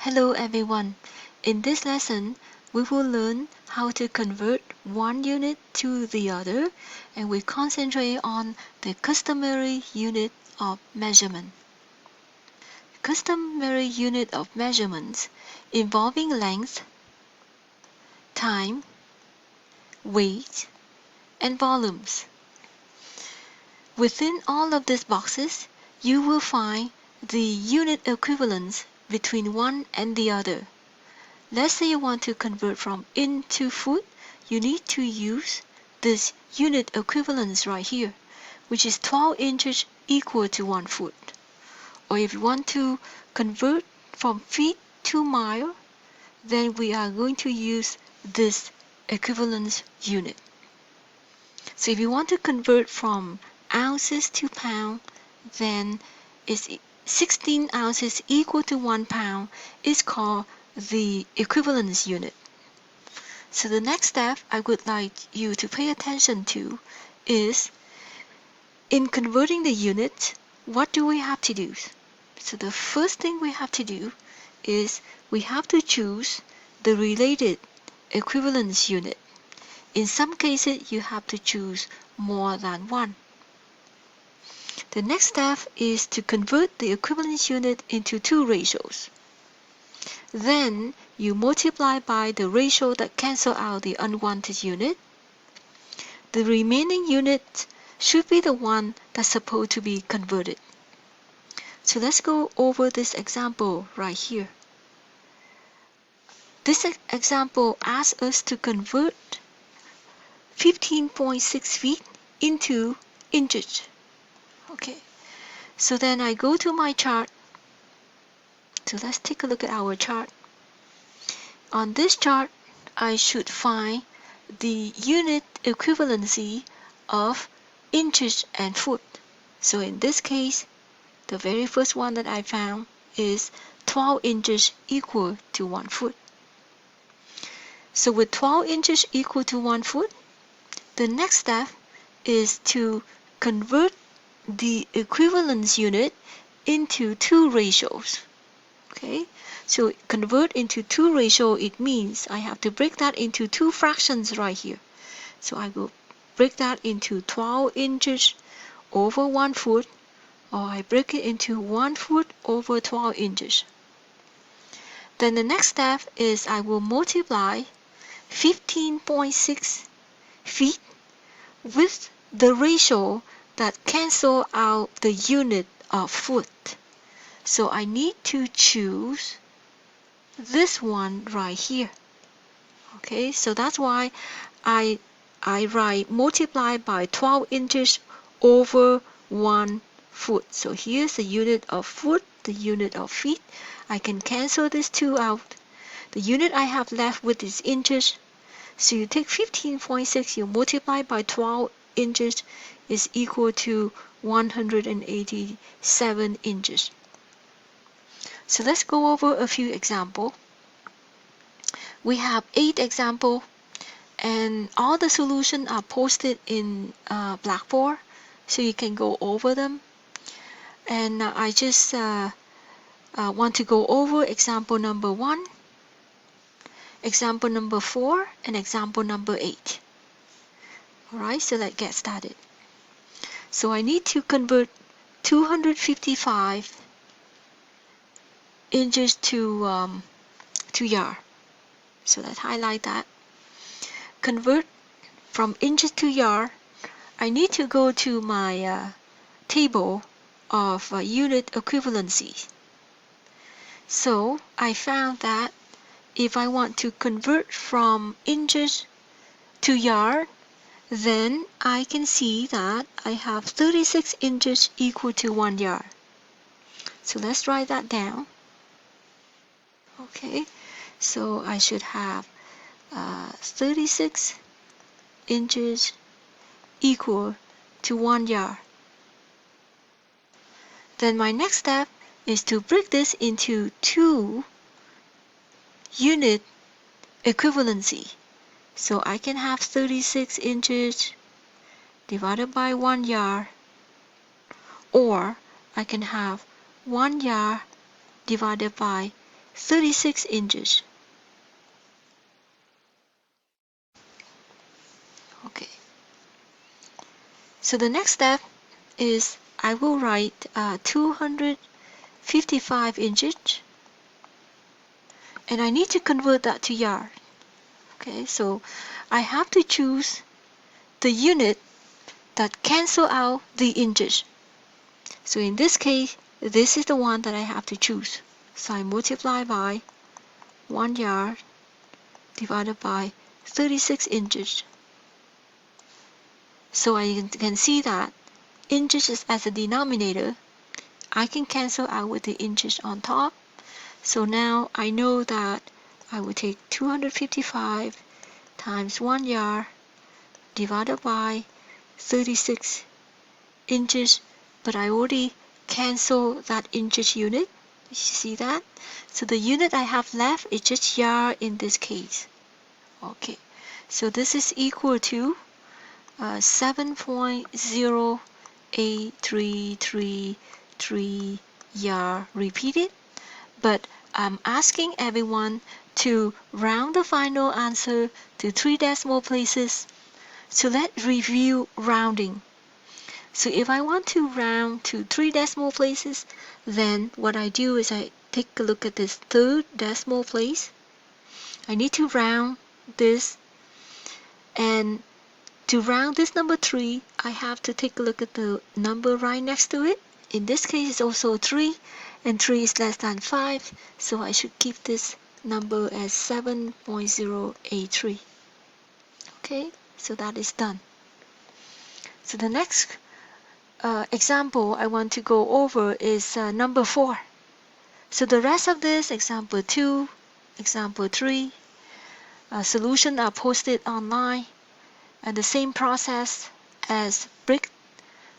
Hello everyone. In this lesson, we will learn how to convert one unit to the other, and we concentrate on the customary unit of measurement. Customary unit of measurements involving length, time, weight, and volumes. Within all of these boxes, you will find the unit equivalence between one and the other. Let's say you want to convert from inch to foot, you need to use this unit equivalence right here, which is 12 inches equal to 1 foot. Or if you want to convert from feet to mile, then we are going to use this equivalence unit. So if you want to convert from ounces to pound, then it's 16 ounces equal to 1 pound is called the equivalence unit. So the next step I would like you to pay attention to is, in converting the unit, what do we have to do? So the first thing we have to do is we have to choose the related equivalence unit. In some cases, you have to choose more than one. The next step is to convert the equivalence unit into two ratios. Then you multiply by the ratio that cancel out the unwanted unit. The remaining unit should be the one that's supposed to be converted. So let's go over this example right here. This example asks us to convert 15.6 feet into inches. Okay, so then I go to my chart. So let's take a look at our chart. On this chart, I should find the unit equivalency of inches and foot. So in this case, the very first one that I found is 12 inches equal to 1 foot. So with 12 inches equal to 1 foot, the next step is to convert the equivalence unit into two ratios. Okay, so convert into two ratio, it means I have to break that into two fractions right here. So I will break that into 12 inches over 1 foot, or I break it into 1 foot over 12 inches. Then the next step is I will multiply 15.6 feet with the ratio that cancel out the unit of foot. So I need to choose this one right here. Okay, so that's why I write multiply by 12 inches over 1 foot. So here's the unit of foot, the unit of feet. I can cancel these two out. The unit I have left with is inches. So you take 15.6, you multiply by 12 inches is equal to 187 inches. So let's go over a few examples. We have 8 examples, and all the solutions are posted in Blackboard, so you can go over them. And I just want to go over example number 1, example number 4, and example number 8. Alright, so let's get started. So I need to convert 255 inches to yard. So let's highlight that. Convert from inches to yard. I need to go to my table of unit equivalency. So I found that if I want to convert from inches to yard, then I can see that I have 36 inches equal to 1 yard. So let's write that down. Okay, so I should have 36 inches equal to 1 yard. Then my next step is to break this into two unit equivalency. So I can have 36 inches divided by 1 yard, or I can have 1 yard divided by 36 inches. Okay. So the next step is I will write 255 inches, and I need to convert that to yard. Okay, so I have to choose the unit that cancel out the inches. So in this case, this is the one that I have to choose. So I multiply by 1 yard divided by 36 inches. So I can see that inches is as a denominator. I can cancel out with the inches on top. So now I know that I will take 255 times 1 yard divided by 36 inches, but I already cancel that inches unit. You see that? So the unit I have left is just yard in this case. Okay, so this is equal to 7.08333 yard repeated, but I'm asking everyone to round the final answer to 3 decimal places. So let's review rounding. So if I want to round to 3 decimal places, then what I do is I take a look at this third decimal place. I need to round this, and to round this number 3, I have to take a look at the number right next to it. In this case, it's also 3, and 3 is less than 5, so I should keep this number as 7.083. Okay, so that is done. So the next example I want to go over is number 4. So the rest of this, example 2, example 3, solution are posted online, and the same process as break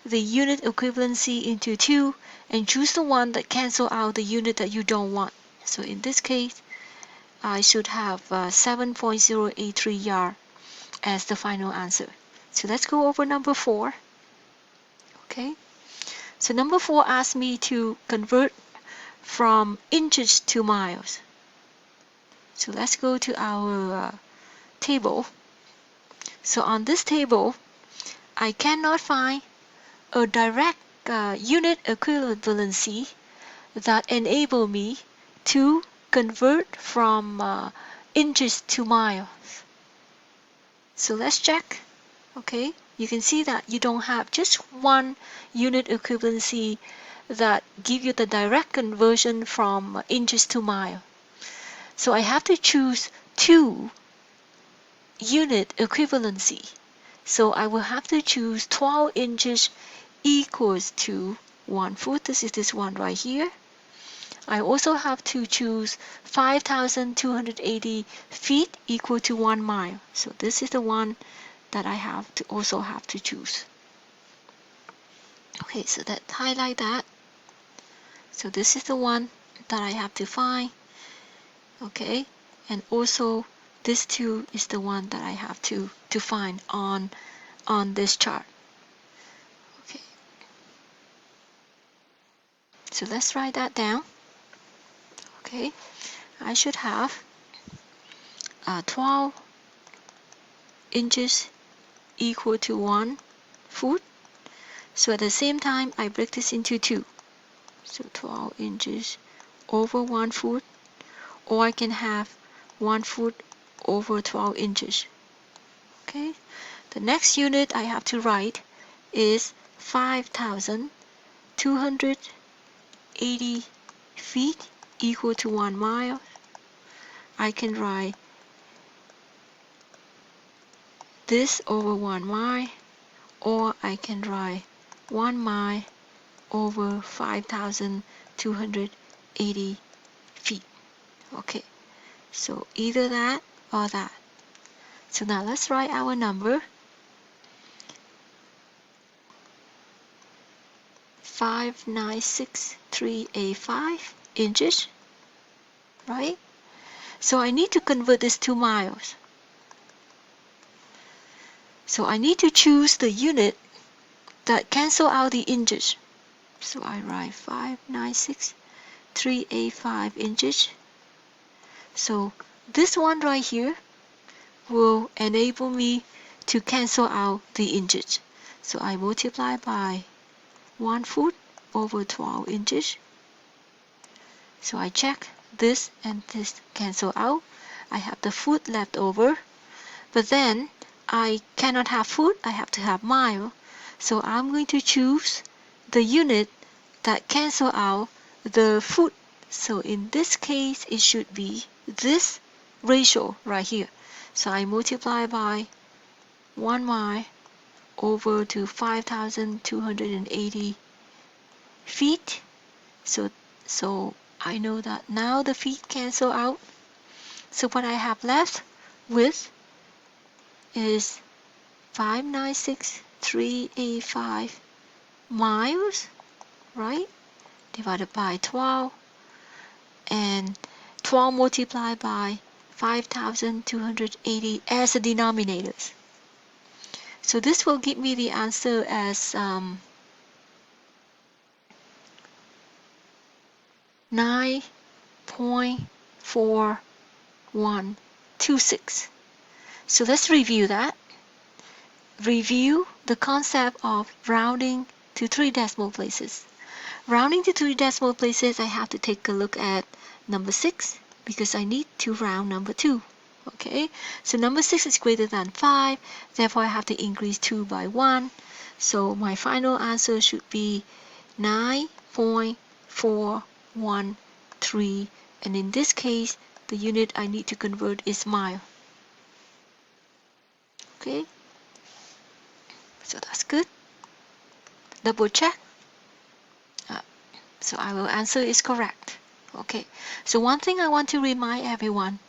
the unit equivalency into 2 and choose the one that cancel out the unit that you don't want. So in this case, I should have 7.083 yard as the final answer. So let's go over number 4. Okay, so number 4 asks me to convert from inches to miles. So let's go to our table. So on this table, I cannot find a direct unit equivalency that enable me to convert from inches to miles. So let's check. Okay, you can see that you don't have just one unit equivalency that give you the direct conversion from inches to mile. So I have to choose 2 unit equivalency. So I will have to choose 12 inches equals to 1 foot. This is this one right here. I also have to choose 5,280 feet equal to 1 mile. So this is the one that I have to also have to choose. Okay, so that highlight that. So this is the one that I have to find. Okay, and also this 2 is the one that I have to find on this chart. Okay, so let's write that down. Okay, I should have 12 inches equal to 1 foot. So at the same time, I break this into 2. So 12 inches over 1 foot, or I can have 1 foot over 12 inches. Okay, the next unit I have to write is 5,280 feet equal to 1 mile. I can write this over 1 mile, or I can write 1 mile over 5,280 feet. Okay, so either that or that. So now let's write our number. 5,96385 inches, right? So I need to convert this to miles. So I need to choose the unit that cancel out the inches. So I write 5,96385 inches. So this one right here will enable me to cancel out the inches. So I multiply by 1 foot over 12 inches. So I check this and this cancel out. I have the foot left over, but then I cannot have foot, I have to have mile. So I'm going to choose the unit that cancel out the foot. So in this case, it should be this ratio right here. So I multiply by 1 mile over to 5,280 feet. So I know that now the feet cancel out. So what I have left with is 596,385 miles, right? Divided by 12, and 12 multiplied by 5,280 as the denominators. So this will give me the answer as 9.4126. So let's review that. Review the concept of rounding to 3 decimal places. Rounding to 3 decimal places, I have to take a look at number 6 because I need to round number 2. Okay, so number 6 is greater than 5, therefore I have to increase 2 by 1. So my final answer should be 9.413, and in this case, the unit I need to convert is mile. Okay, so that's good. Double check. So our answer is correct. Okay, so one thing I want to remind everyone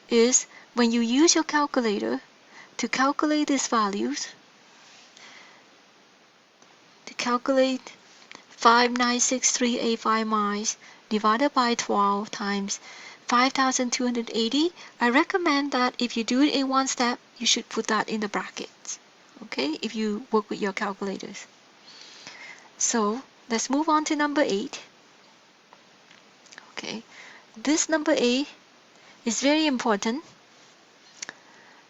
is when you use your calculator to calculate these values, to calculate 596,385 miles divided by 12 times 5,280, I recommend that if you do it in one step, you should put that in the brackets, okay, if you work with your calculators. So let's move on to number 8. Okay, this number 8 is very important.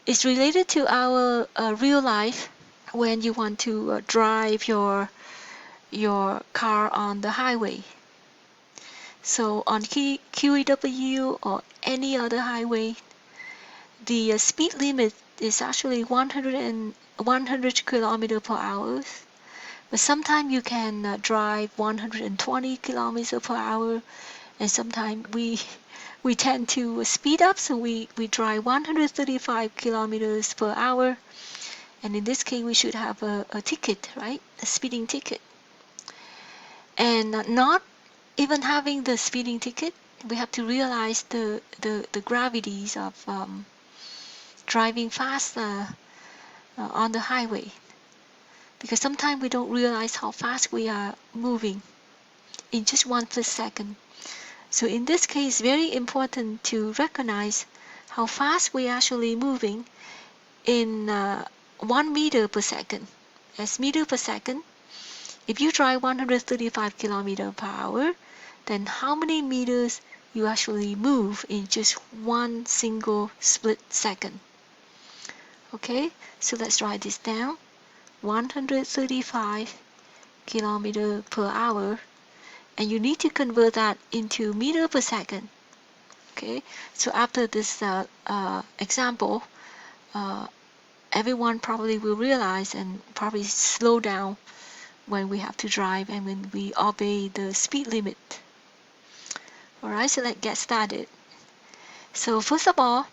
It's related to our real life when you want to drive your car on the highway. So on QEW or any other highway, the speed limit is actually 100 kilometers per hour. But sometimes you can drive 120 kilometers per hour, and sometimes we tend to speed up, so we drive 135 kilometers per hour. And in this case, we should have a ticket, right? A speeding ticket. And not even having the speeding ticket, we have to realize the gravities of driving fast on the highway. Because sometimes we don't realize how fast we are moving in just 1/second. So in this case, very important to recognize how fast we are actually moving in 1 meter per second. As meter per second, if you drive 135 kilometers per hour, then how many meters you actually move in just one single split second? Okay, so let's write this down. 135 kilometers per hour, and you need to convert that into meter per second. Okay, so after this example, everyone probably will realize and probably slow down when we have to drive and when we obey the speed limit. Alright, so let's get started. So first of all,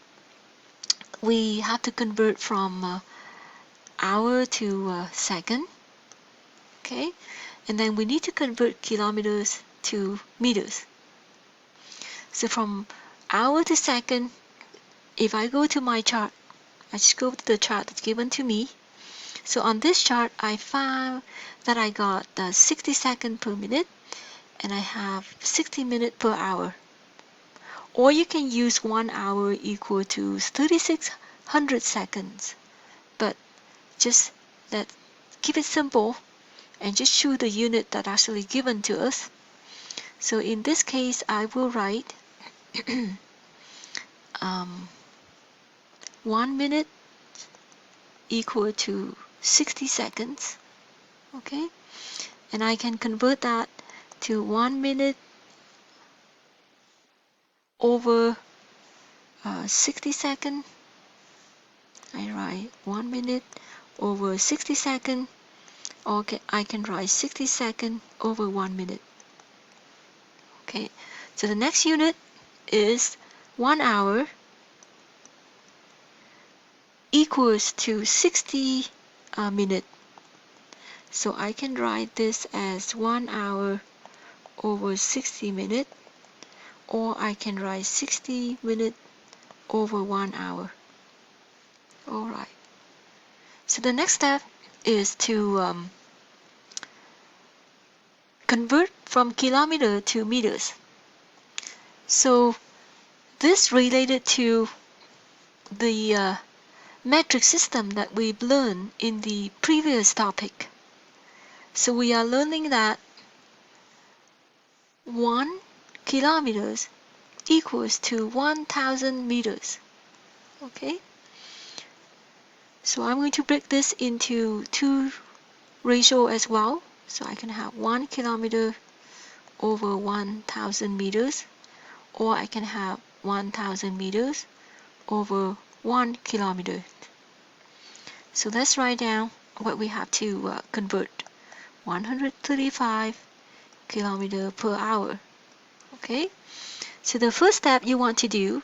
we have to convert from hour to second. Okay, and then we need to convert kilometers to meters. So from hour to second, if I go to my chart, I just go to the chart that's given to me. So on this chart, I found that I got 60 seconds per minute, and I have 60 minutes per hour. Or you can use 1 hour equal to 3,600 seconds. But just keep it simple and just choose the unit that actually given to us. So in this case, I will write 1 minute equal to 60 seconds. Okay, and I can convert that to 1 minute over 60 seconds. I write 1 minute over 60 seconds, or I can write 60 seconds over 1 minute. Okay, so the next unit is 1 hour equals to 60 minutes. So I can write this as 1 hour over 60 minutes, or I can write 60 minutes over 1 hour. Alright, so the next step is to convert from kilometer to meters. So this related to the metric system that we've learned in the previous topic. So we are learning that 1 kilometers equals to 1,000 meters. Okay, so I'm going to break this into two ratio as well. So I can have 1 kilometer over 1,000 meters, or I can have 1,000 meters over 1 kilometer. So let's write down what we have to convert. 135 kilometer per hour. Okay, so the first step you want to do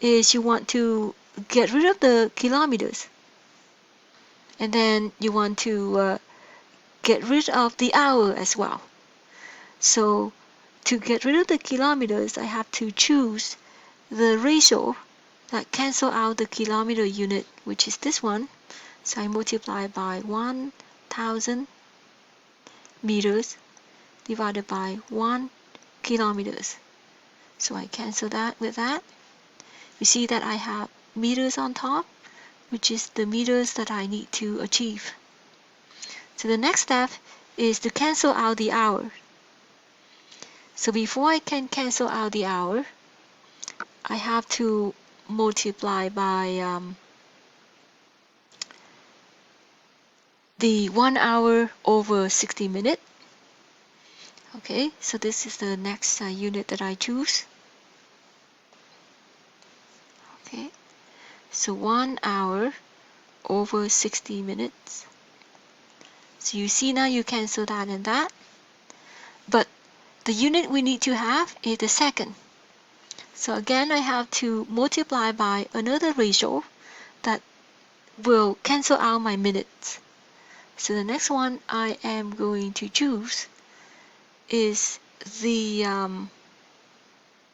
is you want to get rid of the kilometers, and then you want to get rid of the hour as well. So to get rid of the kilometers, I have to choose the ratio that cancel out the kilometer unit, which is this one. So I multiply by 1,000 meters divided by 1 kilometers. So I cancel that with that. You see that I have meters on top, which is the meters that I need to achieve. So the next step is to cancel out the hour. So before I can cancel out the hour, I have to multiply by the 1 hour over 60 minutes. Okay, so this is the next unit that I choose. Okay, so 1 hour over 60 minutes. So you see now you cancel that and that. But the unit we need to have is the second. So again, I have to multiply by another ratio that will cancel out my minutes. So the next one I am going to choose is the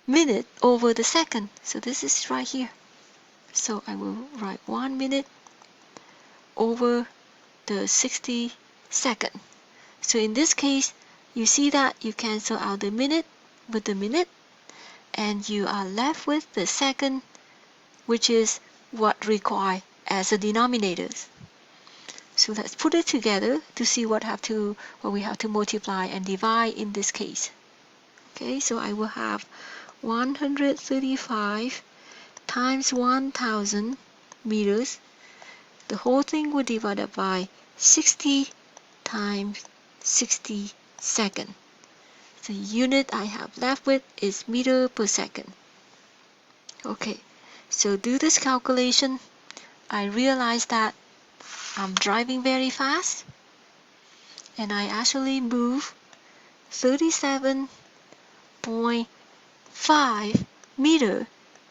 minute over the second. So this is right here. So I will write 1 minute over the 60 second. So in this case, you see that you cancel out the minute with the minute, and you are left with the second, which is what required as the denominators. So let's put it together to see what we have to multiply and divide in this case. Okay, so I will have 135 times 1,000 meters. The whole thing will divide up by 60 times 60 second. The unit I have left with is meter per second. Okay, so do this calculation. I realize that I'm driving very fast, and I actually move 37.5 meter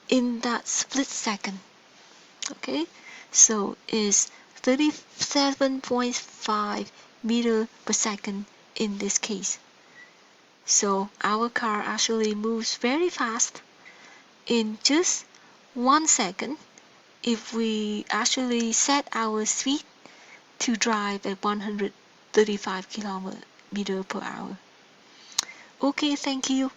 in that split second. Okay, so is 37.5 meter per second in this case. So our car actually moves very fast in just 1 second if we actually set our speed to drive at 135 kilometers per hour. Okay, thank you.